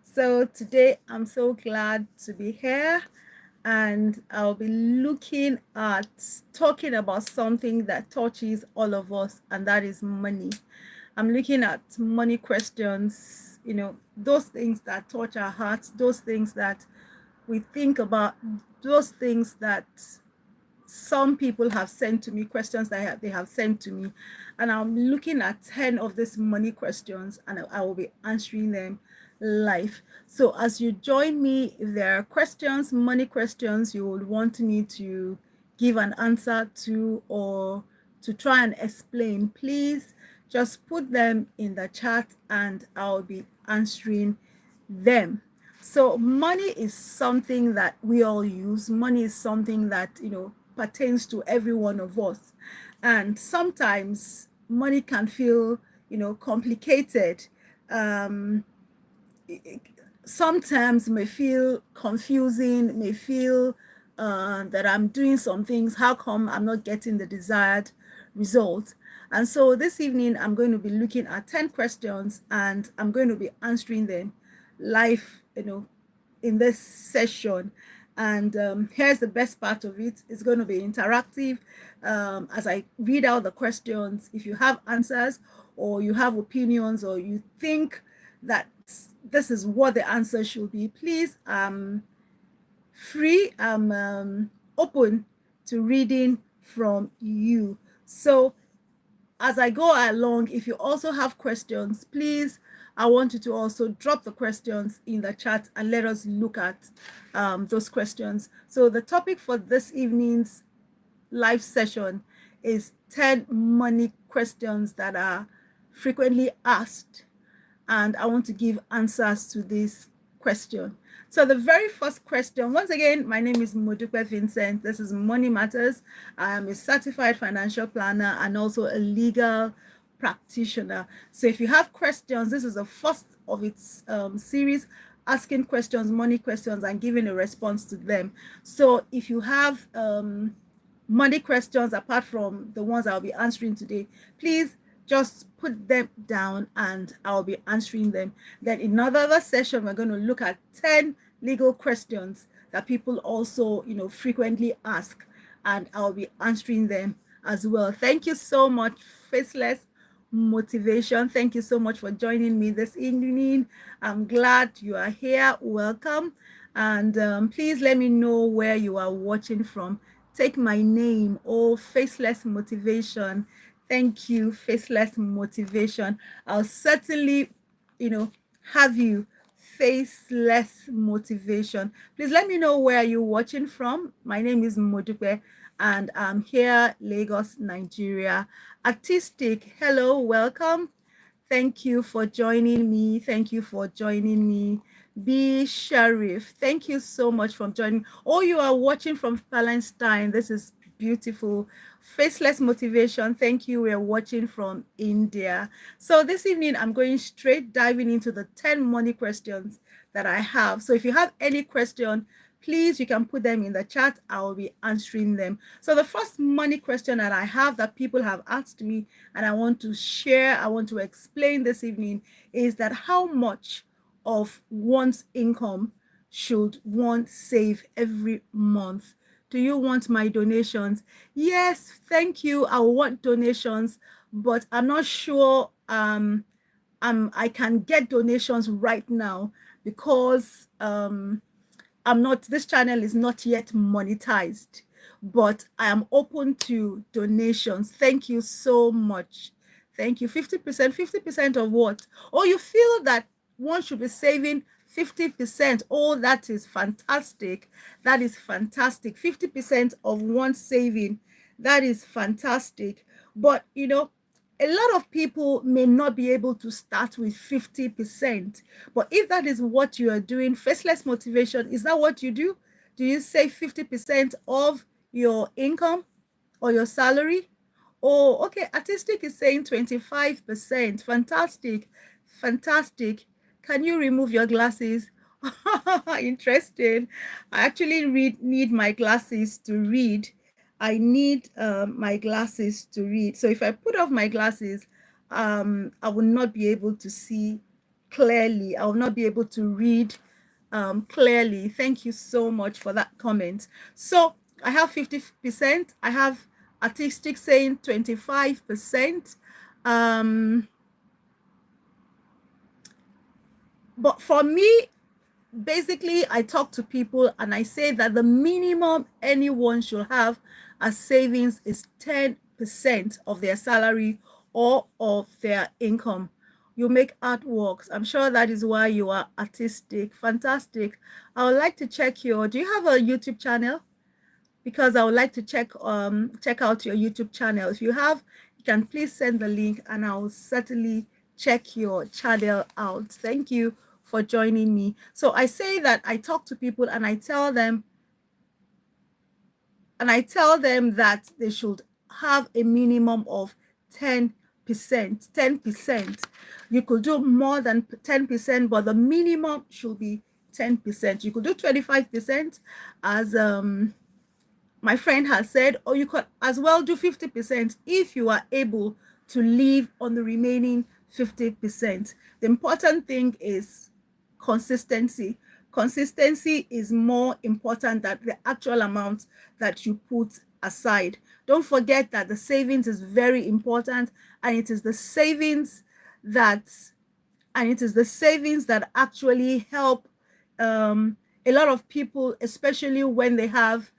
So today I'm so glad to be here, and I'll be looking at talking about something that touches all of us, and that is money. I'm looking at money questions, those things that touch our hearts, those things that we think about, those things that some people have sent to me, questions that they have sent to me, and I'm looking at 10 of these money questions, and I will be answering them live. So as you join me, if there are questions, money questions you would want me to give an answer to, or to try and explain, please just put them in the chat and I'll be answering them. So money is something that we all use. Money is something that, pertains to every one of us. And sometimes money can feel, complicated. Um, Sometimes may feel confusing, may feel that I'm doing some things. How come I'm not getting the desired result? And so this evening, I'm going to be looking at 10 questions and I'm going to be answering them live, in this session. And here's the best part of it: it's going to be interactive. As I read out the questions, if you have answers or you have opinions or you think that this is what the answer should be, please free. I'm open to reading from you. So as I go along, if you also have questions, please, I want you to also drop the questions in the chat and let us look at those questions. So the topic for this evening's live session is 10 money questions that are frequently asked, and I want to give answers to this question. So the very first question, once again, my name is Modupe Vincent. This is Money Matters. I am a certified financial planner and also a legal practitioner. So if you have questions, this is the first of its series, asking questions, money questions, and giving a response to them. So if you have money questions apart from the ones I'll be answering today, please just put them down and I'll be answering them. Then in another session, we're going to look at 10 legal questions that people also, frequently ask, and I'll be answering them as well. Thank you so much, Faceless Motivation. Thank you so much for joining me this evening. I'm glad you are here. Welcome. And please let me know where you are watching from. Take my name, Faceless Motivation. Thank you, Faceless Motivation. I'll certainly, have you, Faceless Motivation. Please let me know where you're watching from. My name is Modupe and I'm here, Lagos, Nigeria. Artistic, hello, welcome. Thank you for joining me. Thank you for joining me. B. Sharif, thank you so much for joining. Oh, you are watching from Palestine. This is beautiful. Faceless Motivation, thank you. We're watching from India. So this evening, I'm going straight diving into the 10 money questions that I have. So if you have any question, please, you can put them in the chat. I will be answering them. So the first money question that I have that people have asked me and I want to share, I want to explain this evening is that how much of one's income should one save every month? Do you want my donations? Yes, thank you. I want donations, but I'm not sure I can get donations right now because this channel is not yet monetized, but I am open to donations. Thank you so much. Thank you. 50%, 50% of what? Oh, you feel that one should be saving 50%. Oh, that is fantastic. That is fantastic. 50% of one saving. That is fantastic. But, a lot of people may not be able to start with 50%. But if that is what you are doing, Faceless Motivation, is that what you do? Do you save 50% of your income or your salary? Oh, okay. Artistic is saying 25%. Fantastic. Fantastic. Can you remove your glasses? Interesting. I actually need my glasses to read. I need my glasses to read. So if I put off my glasses, I will not be able to see clearly. I will not be able to read clearly. Thank you so much for that comment. So I have 50%. I have artistic saying 25%. But for me, basically, I talk to people and I say that the minimum anyone should have as savings is 10% of their salary or of their income. You make artworks. I'm sure that is why you are artistic. Fantastic. I would like to check do you have a YouTube channel? Because I would like to check out your YouTube channel. If you have, you can please send the link and I will certainly check your channel out. Thank you for joining me. So I say that I talk to people and I tell them that they should have a minimum of 10%. 10%. You could do more than 10%, but the minimum should be 10%. You could do 25% as my friend has said, or you could as well do 50% if you are able to live on the remaining 50%. The important thing is consistency. Consistency is more important than the actual amount that you put aside. Don't forget that the savings is very important, and it is the savings that actually help a lot of people, especially when they have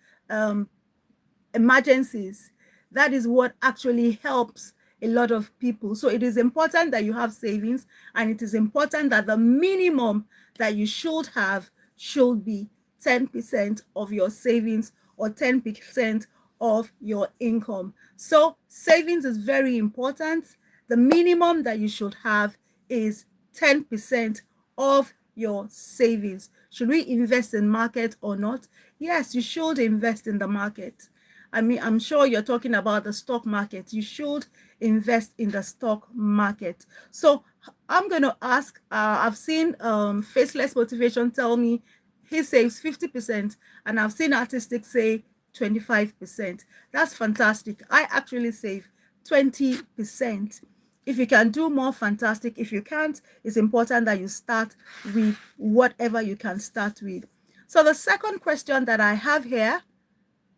emergencies. That is what actually helps a lot of people. So it is important that you have savings, and it is important that the minimum that you should have should be 10% of your savings or 10% of your income. So savings is very important. The minimum that you should have is 10% of your savings. Should we invest in market or not? Yes, you should invest in the market. I mean, I'm sure you're talking about the stock market. You should invest in the stock market. So I'm going to ask, I've seen Faceless Motivation tell me he saves 50%, and I've seen Artistic say 25%. That's fantastic. I actually save 20%. If you can do more, fantastic. If you can't, it's important that you start with whatever you can start with. So the second question that I have here,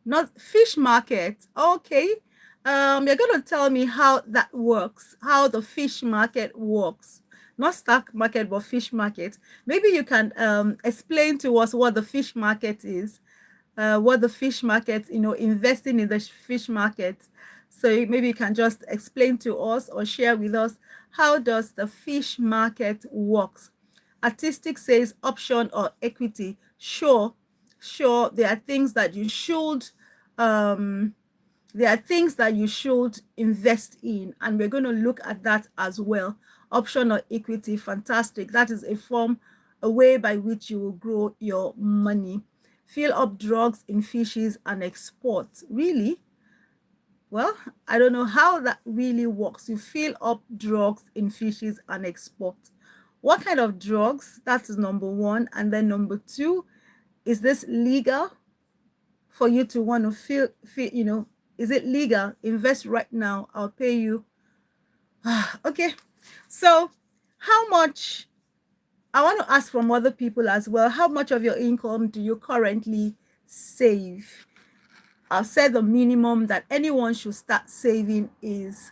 not fish market. Okay. You're going to tell me how that works, how the fish market works. Not stock market, but fish market. Maybe you can explain to us what the fish market is, what the fish market, investing in the fish market. So maybe you can just explain to us or share with us, how does the fish market works? Artistic says option or equity. Sure, there are things that you should invest in, and we're going to look at that as well. Option or equity, fantastic. That is a way by which you will grow your money. Fill up drugs in fishes and export. Really? Well, I don't know how that really works. You fill up drugs in fishes and export. What kind of drugs? That is number one. And then number two, is this legal for you to want to feel, is it legal? Invest right now. I'll pay you. Okay. So how much, I want to ask from other people as well, how much of your income do you currently save? I've said the minimum that anyone should start saving is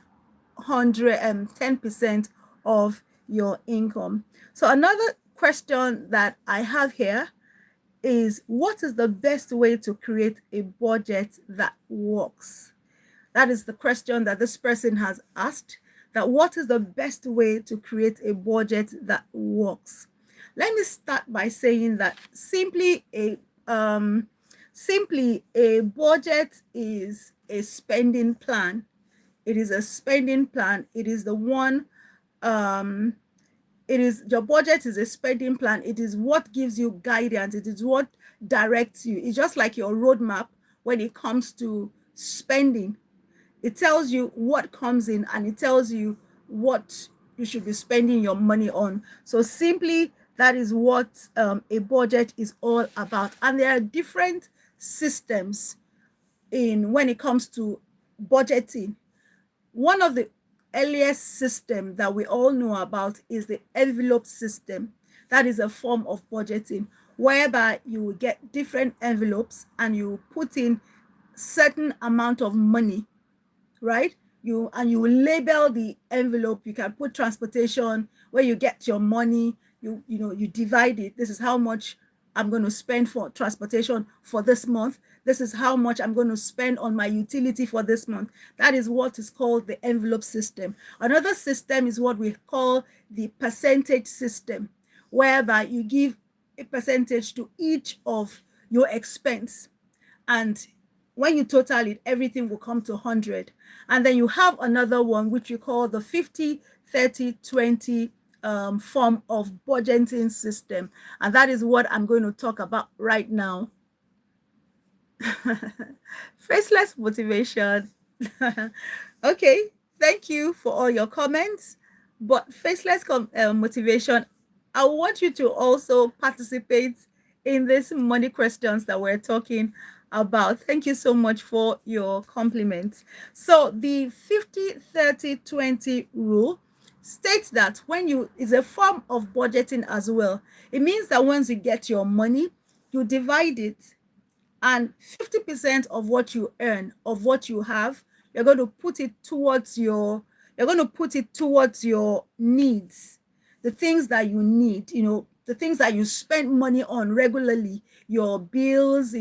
10% of your income. So another question that I have here is, what is the best way to create a budget that works? That is the question that this person has asked, that what is the best way to create a budget that works? Let me start by saying that simply a budget is a spending plan. It is a spending plan. It is the one your budget is a spending plan. It is what gives you guidance. It is what directs you. It's just like your roadmap when it comes to spending. It tells you what comes in, and it tells you what you should be spending your money on. So simply, that is what a budget is all about. And there are different systems when it comes to budgeting. One of the earliest system that we all know about is the envelope system. That is a form of budgeting whereby you will get different envelopes and you put in certain amount of money, right? You will label the envelope. You can put transportation where you get your money. You divide it. This is how much I'm going to spend for transportation for this month. This is how much I'm going to spend on my utility for this month. That is what is called the envelope system. Another system is what we call the percentage system, whereby you give a percentage to each of your expense, and when you total it, everything will come to 100. And then you have another one which we call the 50 30 20 form of budgeting system, and that is what I'm going to talk about right now. Faceless motivation. Okay, thank you for all your comments. But faceless motivation, I want you to also participate in these money questions that we're talking about. Thank you so much for your compliments. So the 50 30 20 rule states that when you is a form of budgeting as well. It means that once you get your money, you divide it, and 50% of what you earn, of what you have, you're going to put it towards your needs, the things that you need, the things that you spend money on regularly, your bills,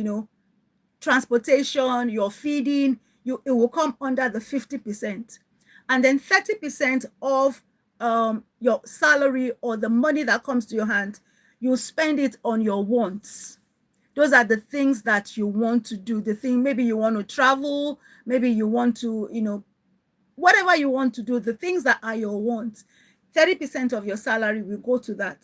transportation, your feeding. It will come under the 50%. And then 30% of your salary or the money that comes to your hand, you spend it on your wants. Those are the things that you want to do. The thing, maybe you want to travel, maybe you want to, whatever you want to do, the things that are your wants. 30% of your salary will go to that.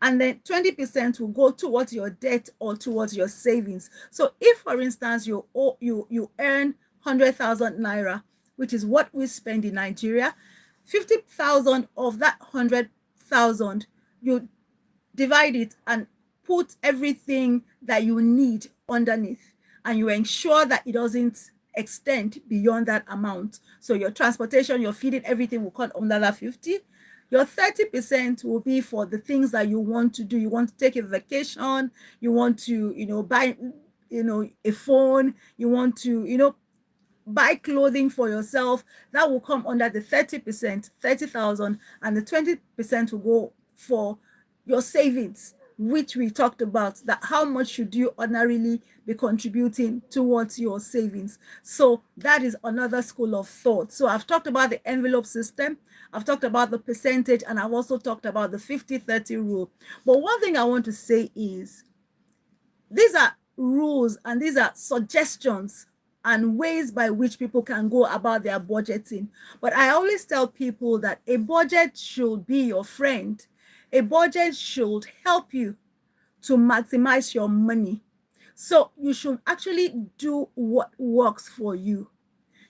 And then 20% will go towards your debt or towards your savings. So if, for instance, you earn 100,000 naira, which is what we spend in Nigeria, 50,000 of that 100,000, you divide it and put everything that you need underneath, and you ensure that it doesn't extend beyond that amount. So your transportation, your feeding, everything will come under that 50. Your 30% will be for the things that you want to do. You want to take a vacation, you want to, buy, a phone, you want to, buy clothing for yourself. That will come under the 30%, 30,000, and the 20% will go for your savings, which we talked about, that how much should you ordinarily be contributing towards your savings. So that is another school of thought. So I've talked about the envelope system, I've talked about the percentage, and I've also talked about the 50 30 rule. But one thing I want to say is these are rules and these are suggestions and ways by which people can go about their budgeting. But I always tell people that a budget should be your friend. A budget should help you to maximize your money. So you should actually do what works for you.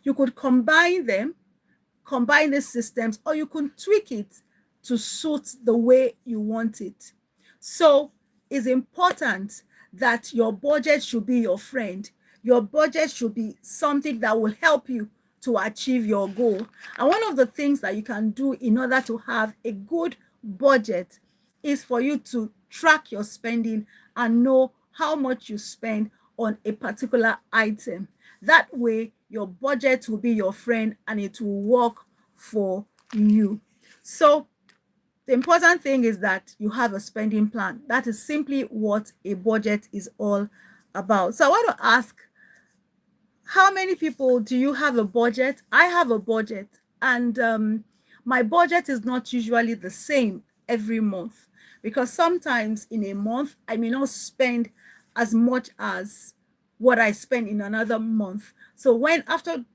You could combine the systems, or you can tweak it to suit the way you want it. So it's important that your budget should be your friend. Your budget should be something that will help you to achieve your goal. And one of the things that you can do in order to have a good budget is for you to track your spending and know how much you spend on a particular item. That way, your budget will be your friend and it will work for you. So the important thing is that you have a spending plan. That is simply what a budget is all about. So I want to ask, how many people do you have a budget? I have a budget, and my budget is not usually the same every month, because sometimes in a month I may not spend as much as what I spend in another month. So when after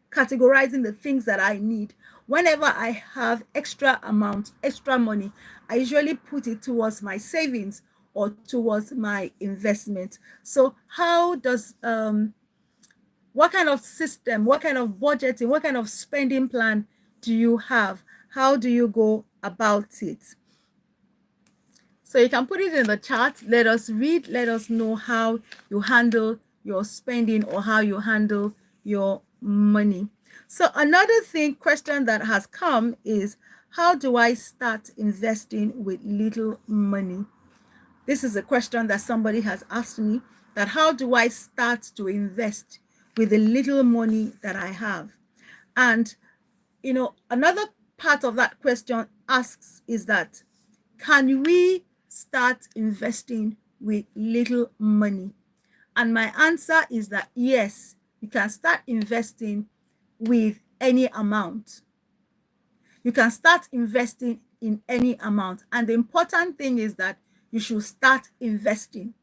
categorizing the things that I need, whenever I have extra amount, extra money, I usually put it towards my savings or towards my investment. So how does what kind of system, what kind of budgeting, what kind of spending plan do you have? How do you go about it? So you can put it in the chat. Let us read. Let us know how you handle your spending or how you handle your money. So another question that has come is, how do I start investing with little money? This is a question that somebody has asked me, that how do I start to invest with the little money that I have? And, another part of that question asks is that, can we start investing with little money? And my answer is that yes, you can start investing with any amount. You can start investing in any amount. And the important thing is that you should start investing.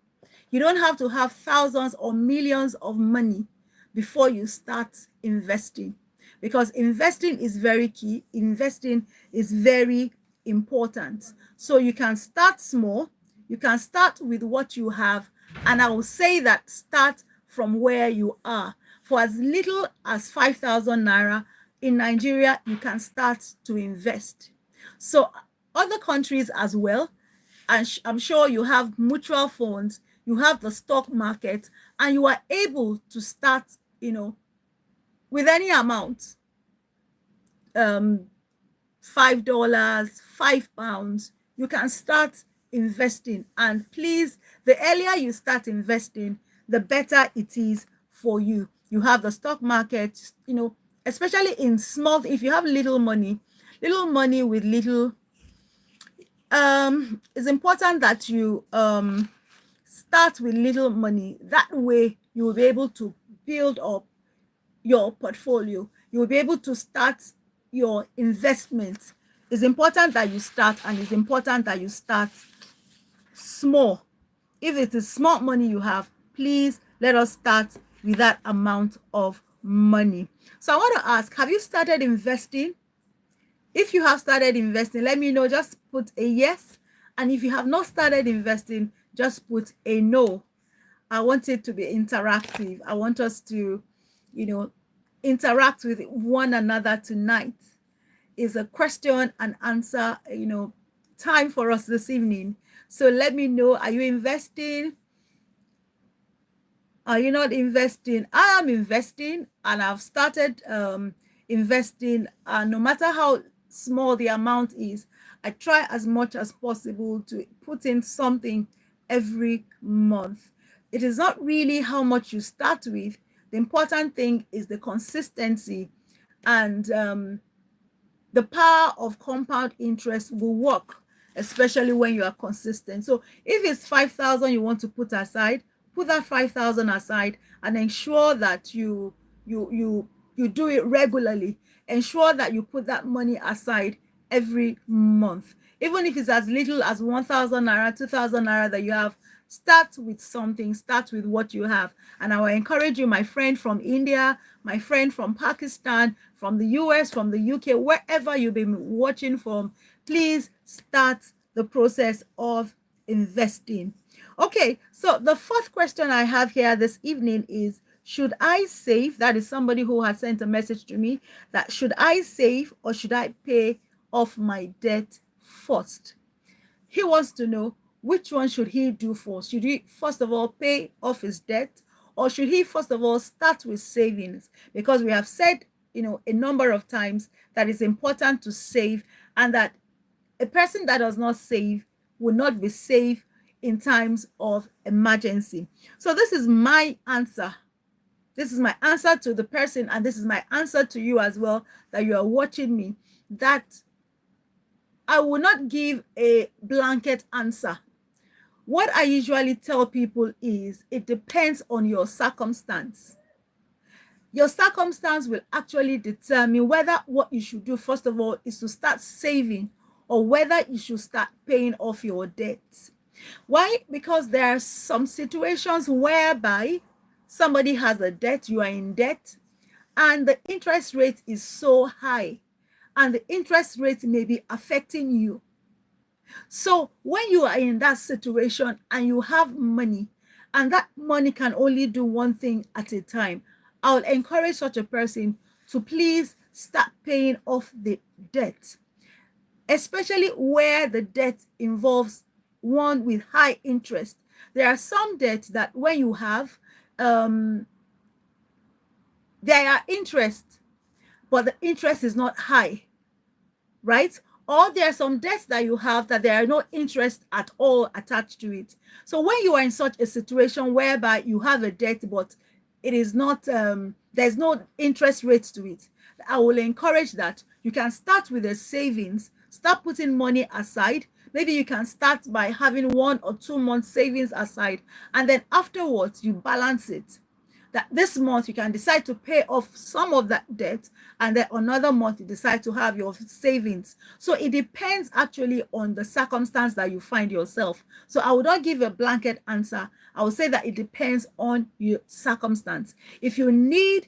You don't have to have thousands or millions of money before you start investing, because investing is very key. Investing is very important. So you can start small. You can start with what you have. And I will say that start from where you are. For as little as 5,000 naira in Nigeria, you can start to invest. So other countries as well, and I'm sure you have mutual funds, you have the stock market, and you are able to start, with any amount. $5, £5, you can start investing. And please, the earlier you start investing, the better it is for you. You have the stock market, especially in small, if you have little money with little, it's important that you start with little money. That way you will be able to build up your portfolio. You will be able to start your investments. It's important that you start, and it's important that you start small. If it is small money you have, please let us start with that amount of money. So I want to ask, have you started investing? If you have started investing, let me know. Just put a yes. And if you have not started investing, just put a no. I want it to be interactive. I want us to, interact with one another tonight. Is a question and answer, time for us this evening. So let me know, are you investing? Are you not investing? I am investing, and I've started investing. No matter how small the amount is, I try as much as possible to put in something every month. It is not really how much you start with. The important thing is the consistency, and the power of compound interest will work, especially when you are consistent. So if it's 5,000 you want to put aside, put that 5,000 aside, and ensure that you do it regularly. Ensure that you put that money aside every month. Even if it's as little as 1,000 naira, 2,000 naira that you have, start with something. Start with what you have. And I will encourage you, my friend from India, my friend from Pakistan, from the US, from the UK, wherever you've been watching from, please start the process of investing. Okay, so the fourth question I have here this evening is, should I save? That is somebody who has sent a message to me, that should I save or should I pay off my debt first? He wants to know, which one should he do first? Should he first of all pay off his debt, or should he first of all start with savings? Because we have said, a number of times that it's important to save, and that a person that does not save will not be safe in times of emergency. So this is my answer. This is my answer to the person, and this is my answer to you as well, that you are watching me, that I will not give a blanket answer. What I usually tell people is, it depends on your circumstance. Your circumstance will actually determine whether what you should do, first of all, is to start saving, or whether you should start paying off your debts. Why? Because there are some situations whereby somebody has a debt, you are in debt, and the interest rate is so high, and the interest rate may be affecting you. So when you are in that situation and you have money, and that money can only do one thing at a time, I will encourage such a person to please start paying off the debt, especially where the debt involves one with high interest. There are some debts that when you have, there are interest. but the interest is not high, right? Or there are some debts that you have that there are no interest at all attached to it. So when you are in such a situation whereby you have a debt, but it is not, there's no interest rates to it, I will encourage that you can start with a savings, start putting money aside. Maybe you can start by having 1 or 2 months savings aside, and then afterwards you balance it, that this month you can decide to pay off some of that debt, and then another month you decide to have your savings. So it depends actually on the circumstance that you find yourself. So I would not give a blanket answer. I would say that it depends on your circumstance. If you need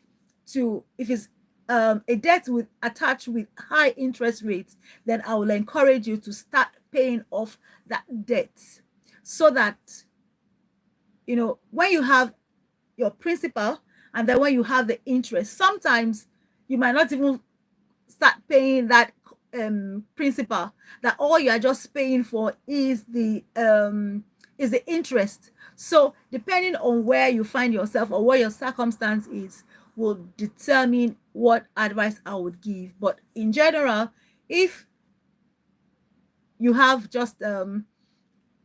to, if it's a debt with attached with high interest rates, then I will encourage you to start paying off that debt, so that when you have your principal, and then when you have the interest, sometimes you might not even start paying that principal, that all you are just paying for is the interest. So depending on where you find yourself or what your circumstance is will determine what advice I would give. But in general, if you have just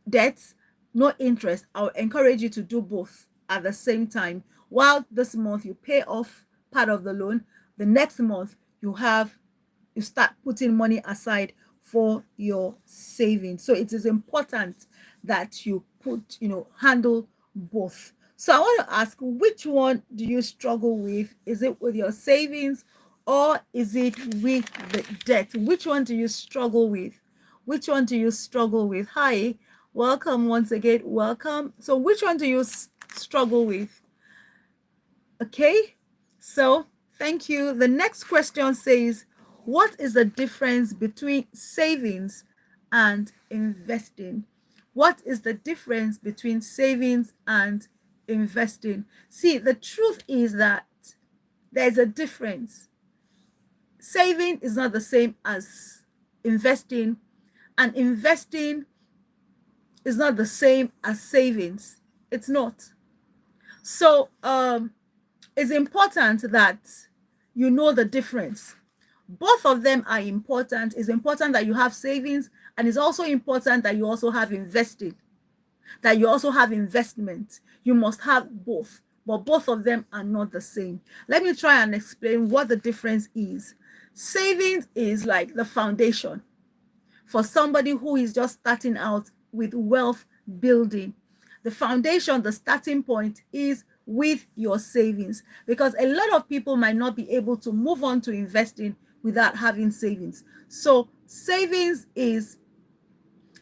debts, no interest, I'll encourage you to do both at the same time. While this month you pay off part of the loan, the next month you start putting money aside for your savings. So it is important that you handle both. So I want to ask, which one do you struggle with? Is it with your savings, or is it with the debt? Which one do you struggle with? Which one do you struggle with? Hi, welcome once again. Welcome. So which one do you struggle with? Okay, so thank you. The next question says, what is the difference between savings and investing? What is the difference between savings and investing? See, the truth is that there's a difference. Saving is not the same as investing, and investing is not the same as savings. It's not. So it's important that you know the difference. Both of them are important. It's important that you have savings, and it's also important that you also have investing, that you also have investment. You must have both, but both of them are not the same. Let me try and explain what the difference is. Savings is like the foundation for somebody who is just starting out with wealth building. The foundation, the starting point is with your savings, because a lot of people might not be able to move on to investing without having savings. So savings is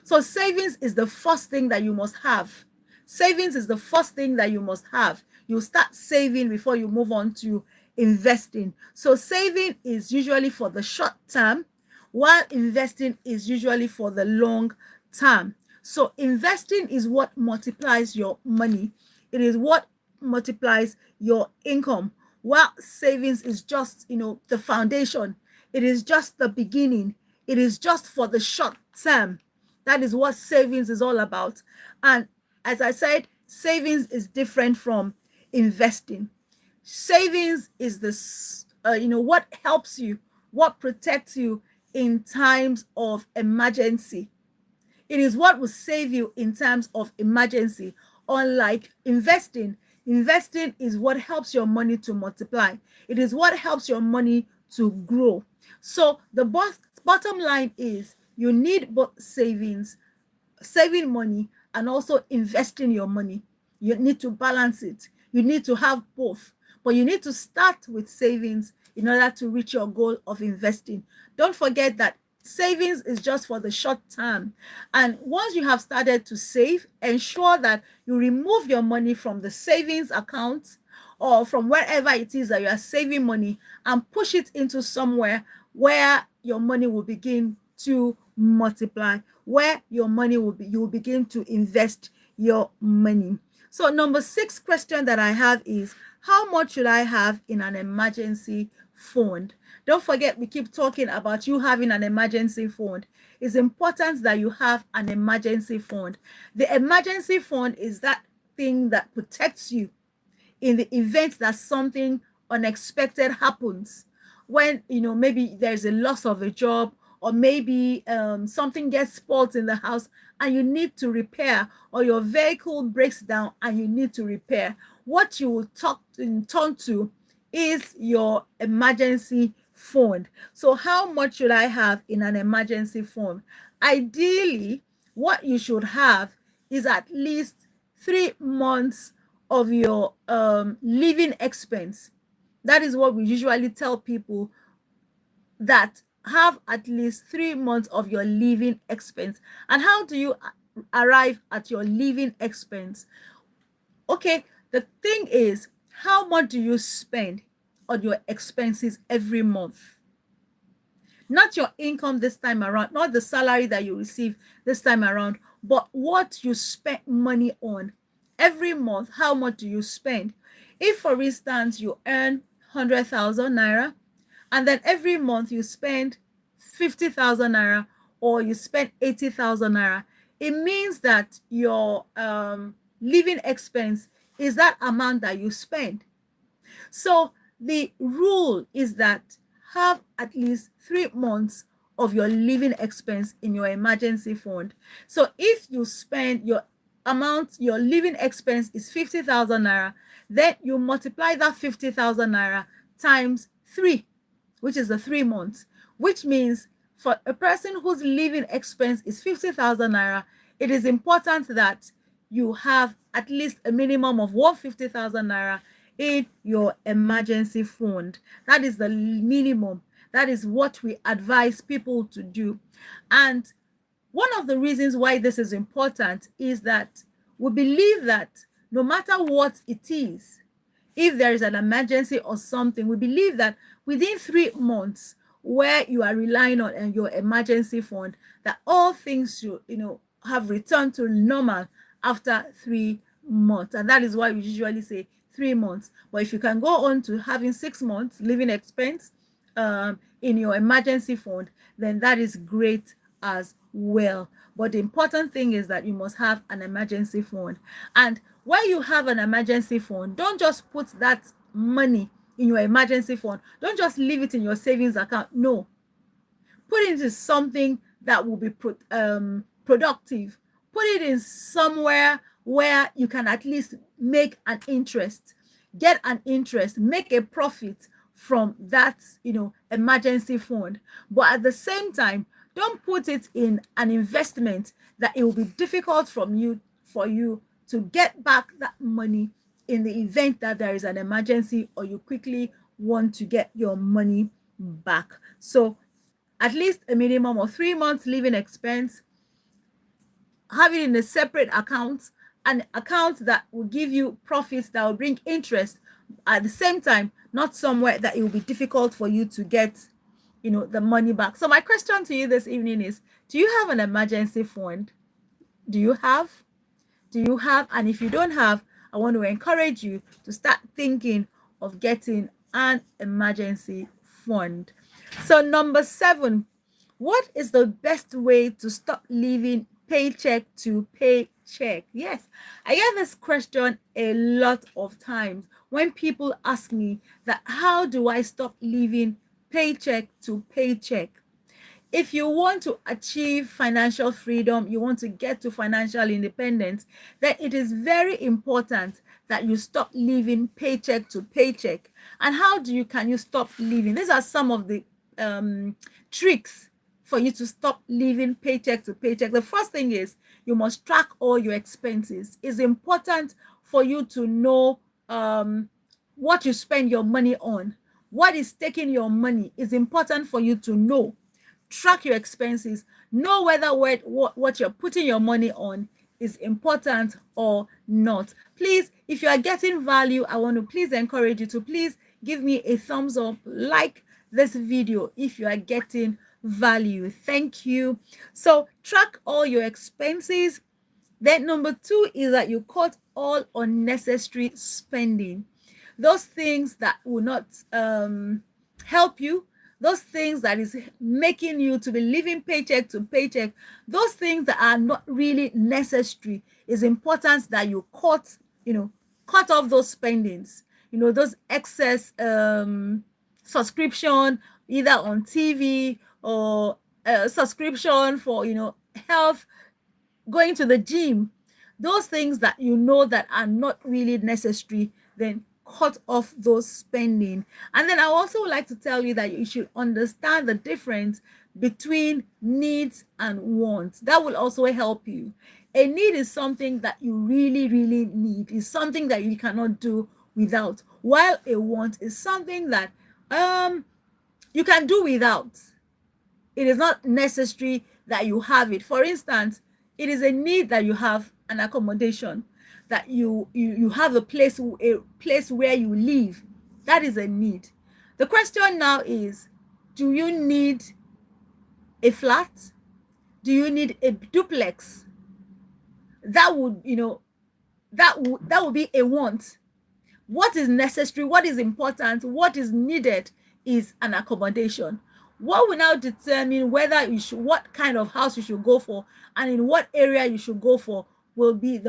the first thing that you must have. Savings is the first thing that you must have. You start saving before you move on to investing. So saving is usually for the short term, while investing is usually for the long term. So investing is what multiplies your money. It is what multiplies your income, while savings is just, the foundation. It is just the beginning. It is just for the short term. That is what savings is all about. And as I said, savings is different from investing. Savings is this, what helps you, what protects you in times of emergency. It is what will save you in times of emergency. Unlike investing, investing is what helps your money to multiply. It is what helps your money to grow. So the bottom line is you need both saving money, and also investing your money. You need to balance it. You need to have both, but you need to start with savings in order to reach your goal of investing. Don't forget that savings is just for the short term. And once you have started to save, ensure that you remove your money from the savings account or from wherever it is that you are saving money, and push it into somewhere where your money will begin to multiply, where your money will be, you will begin to invest your money. So number 6 question that I have is, how much should I have in an emergency fund? Don't forget, we keep talking about you having an emergency fund. It's important that you have an emergency fund. The emergency fund is that thing that protects you in the event that something unexpected happens. when, maybe there's a loss of a job, or maybe something gets spoiled in the house and you need to repair, or your vehicle breaks down and you need to repair. What you will turn to is your emergency fund. So how much should I have in an emergency fund? Ideally, what you should have is at least 3 months of your living expense. That is what we usually tell people, that have at least 3 months of your living expense. And how do you arrive at your living expense? Okay, the thing is, how much do you spend on your expenses every month? Not your income this time around, not the salary that you receive this time around, but what you spend money on every month. How much do you spend? If, for instance, you earn 100,000 naira, and then every month you spend 50,000 naira, or you spend 80,000 naira, it means that your living expense is that amount that you spend. So the rule is that have at least 3 months of your living expense in your emergency fund. So if you spend your amount, your living expense is 50,000 naira, then you multiply that 50,000 naira times 3, which is the 3 months, which means for a person whose living expense is 50,000 naira, it is important that you have at least a minimum of 150,000 naira in your emergency fund. That is the minimum. That is what we advise people to do. And one of the reasons why this is important is that we believe that no matter what it is, if there is an emergency or something, we believe that within 3 months, where you are relying on your emergency fund, that all things should, have returned to normal after 3 months. And that is why we usually say 3 months. But if you can go on to having 6 months living expense in your emergency fund, then that is great as well. But the important thing is that you must have an emergency fund. And when you have an emergency fund, don't just put that money in your emergency fund. Don't just leave it in your savings account. No. Put it into something that will be productive. Put it in somewhere where you can at least make an interest, get an interest, make a profit from that, emergency fund. But at the same time, don't put it in an investment that it will be difficult for you to get back that money in the event that there is an emergency, or you quickly want to get your money back. So at least a minimum of 3 months living expense, have it in a separate account, an account that will give you profits, that will bring interest at the same time, not somewhere that it will be difficult for you to get, the money back. So my question to you this evening is, do you have an emergency fund? Do you have? And if you don't have, I want to encourage you to start thinking of getting an emergency fund. So number 7, what is the best way to stop living paycheck to paycheck? Yes, I get this question a lot of times when people ask me that, how do I stop living paycheck to paycheck? If you want to achieve financial freedom, you want to get to financial independence, then it is very important that you stop living paycheck to paycheck. And how can you stop living? These are some of the tricks for you to stop living paycheck to paycheck. The first thing is, you must track all your expenses. It's important for you to know what you spend your money on. What is taking your money is important for you to know. Track your expenses. Know whether what you're putting your money on is important or not. Please, if you are getting value, I want to please encourage you to please give me a thumbs up, like this video if you are getting value. Thank you. So track all your expenses. Then number 2 is that you cut all unnecessary spending. Those things that will not help you, those things that is making you to be living paycheck to paycheck, those things that are not really necessary, is important that you cut off those spendings, those excess subscription either on TV or a subscription for, health, going to the gym, those things that you know that are not really necessary, then cut off those spending. And then I also would like to tell you that you should understand the difference between needs and wants. That will also help you. A need is something that you really, really need, is something that you cannot do without, while a want is something that you can do without. It is not necessary that you have it. For instance, it is a need that you have an accommodation, that you have a place where you live. That is a need. The question now is, do you need a flat? Do you need a duplex? That would, that would be a want. What is necessary, what is important, what is needed is an accommodation. What will now determine whether what kind of house you should go for and in what area you should go for will be the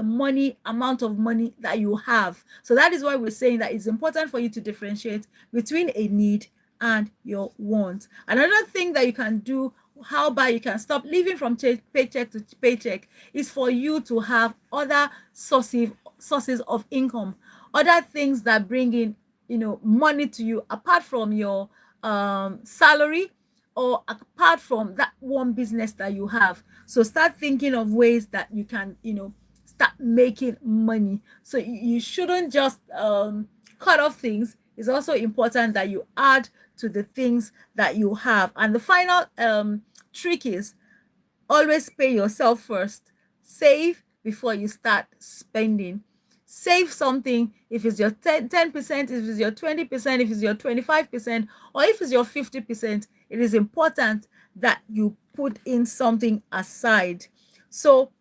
amount of money that you have. So that is why we're saying that it's important for you to differentiate between a need and your want. Another thing that you can do, how about you can stop living from paycheck to paycheck, is for you to have other sources of income, other things that bring in money to you apart from your salary, or apart from that one business that you have. So start thinking of ways that you can start making money. So you shouldn't just cut off things. It's also important that you add to the things that you have. And the final trick is, always pay yourself first. Save before you start spending. Save something. If it's your 10%, if it's your 20%, if it's your 25%, or if it's your 50%, it is important that you put in something aside. So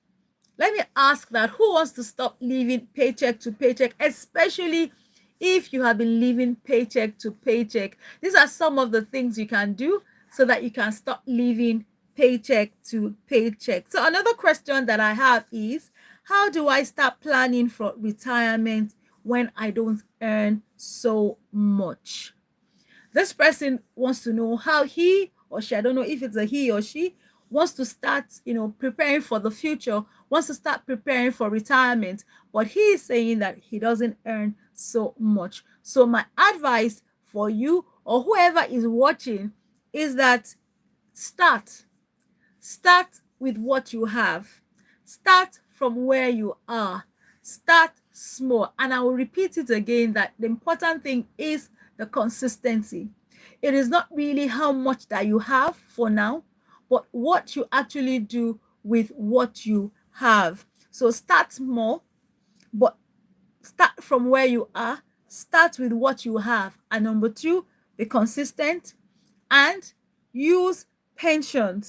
let me ask that, who wants to stop living paycheck to paycheck, especially if you have been living paycheck to paycheck? These are some of the things you can do so that you can stop living paycheck to paycheck. So another question that I have is, how do I start planning for retirement when I don't earn so much? This person wants to know how he or she, I don't know if it's a he or she, wants to start, preparing for the future, wants to start preparing for retirement, but he is saying that he doesn't earn so much. So my advice for you or whoever is watching is that start with what you have. Start from where you are. Start small. And I will repeat it again, that the important thing is the consistency. It is not really how much that you have for now, but what you actually do with what you have. So start small, but start from where you are. Start with what you have. And number two, be consistent and use pension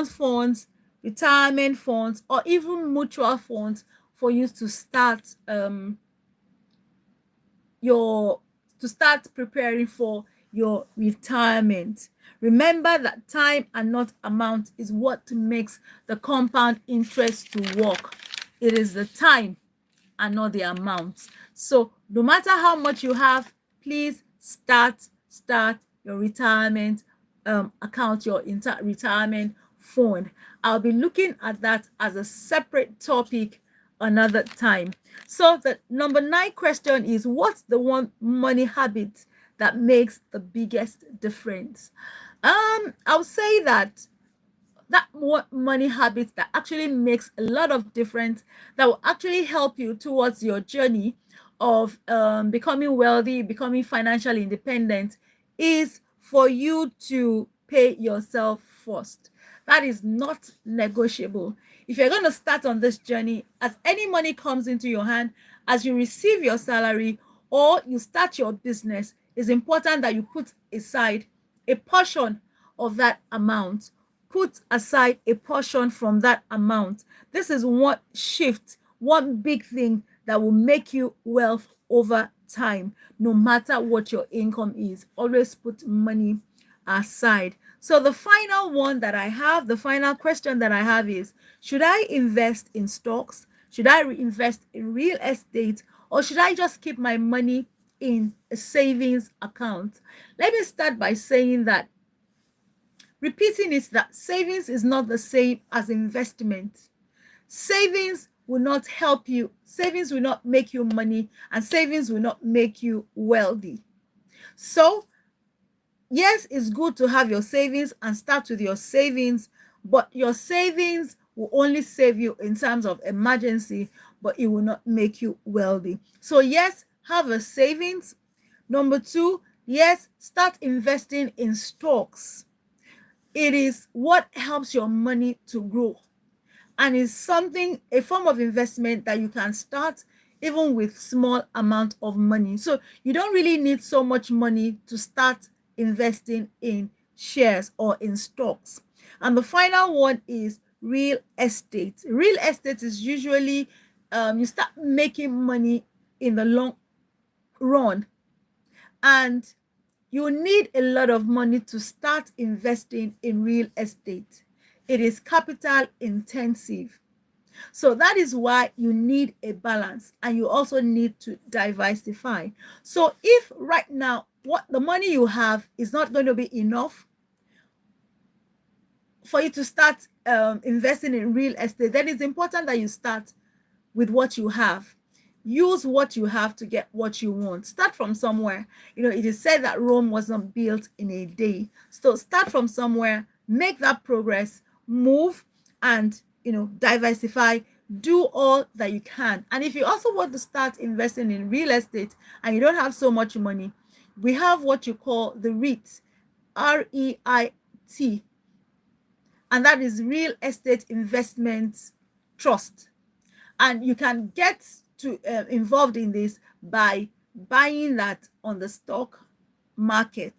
funds, retirement funds, or even mutual funds for you to start preparing for your retirement. Remember that time and not amount is what makes the compound interest to work. It is the time and not the amount. So no matter how much you have, please start your retirement account, your retirement fund. I'll be looking at that as a separate topic another time. So the number 9 question is, what's the one money habit that makes the biggest difference? I'll say that money habit that actually makes a lot of difference, that will actually help you towards your journey of becoming wealthy, becoming financially independent, is for you to pay yourself first. That is not negotiable. If you're going to start on this journey, as any money comes into your hand, as you receive your salary or you start your business, it's important that you put aside a portion of that amount. Put aside a portion from that amount. This is one shift, one big thing that will make you wealth over time, no matter what your income is. Always put money aside. So the final question that I have is, should I invest in stocks? Should I invest in real estate? Or should I just keep my money in a savings account. Let me start by saying that, repeating it, that savings is not the same as investment. Savings will not help you. Savings will not make you money, and savings will not make you wealthy. So, yes, it's good to have your savings and start with your savings, but your savings will only save you in terms of emergency, but it will not make you wealthy. So, yes, have a savings. Number two, yes, start investing in stocks. It is what helps your money to grow, and is something, a form of investment that you can start even with small amount of money. So you don't really need so much money to start investing in shares or in stocks. And the final one is real estate. Real estate is usually, you start making money in the long run, and you need a lot of money to start investing in real estate. It is capital intensive. So that is why you need a balance, and you also need to diversify. So if right now what the money you have is not going to be enough for you to start investing in real estate, then it's important that you start with what you have. Use what you have to get what you want. Start from somewhere. It is said that Rome wasn't built in a day. So start from somewhere, make that progress, move, and diversify. Do all that you can. And if you also want to start investing in real estate and you don't have so much money, we have what you call the REIT, REIT, and that is Real Estate Investment Trust. And you can get to involved in this by buying that on the stock market.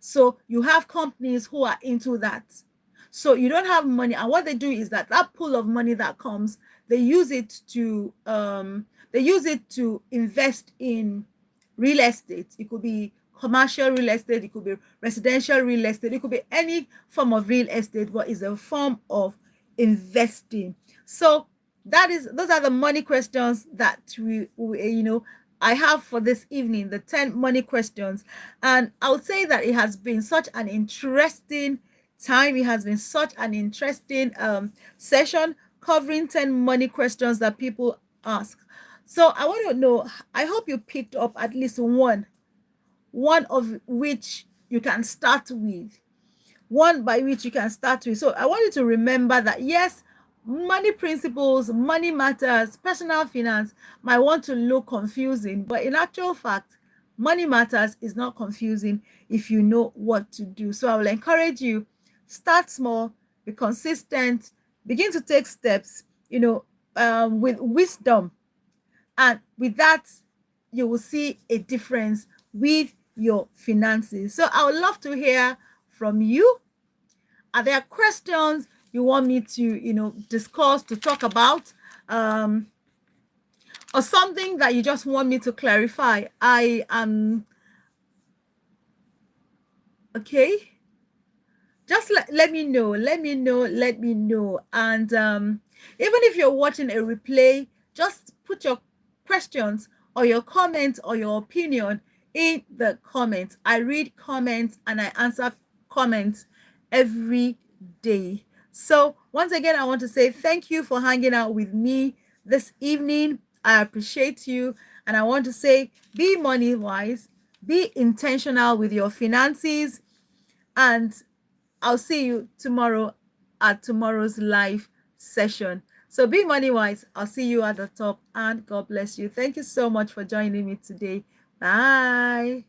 So you have companies who are into that. So you don't have money, and what they do is that pool of money that comes, they use it to invest in real estate. It could be commercial real estate, it could be residential real estate, it could be any form of real estate, but it's a form of investing. So those are the money questions that I have for this evening, the 10 money questions. And I would say that it has been such an interesting time. It has been such an interesting session covering 10 money questions that people ask. So I want to know, I hope you picked up at least one of which you can start with. One by which you can start with. So I want you to remember that, yes, money principles, money matters, personal finance might want to look confusing, but in actual fact, money matters is not confusing if you know what to do. So I will encourage you, start small, be consistent, begin to take steps, with wisdom. And with that, you will see a difference with your finances. So I would love to hear from you. Are there questions you want me to, discuss, to talk about, or something that you just want me to clarify? I am okay. Just let me know. And even if you're watching a replay, just put your questions or your comments or your opinion in the comments. I read comments and I answer comments every day. So once again, I want to say thank you for hanging out with me this evening. I appreciate you. And I want to say, be money wise, be intentional with your finances, and I'll see you tomorrow at tomorrow's live session. So be money wise. I'll see you at the top, and God bless you. Thank you so much for joining me today. Bye.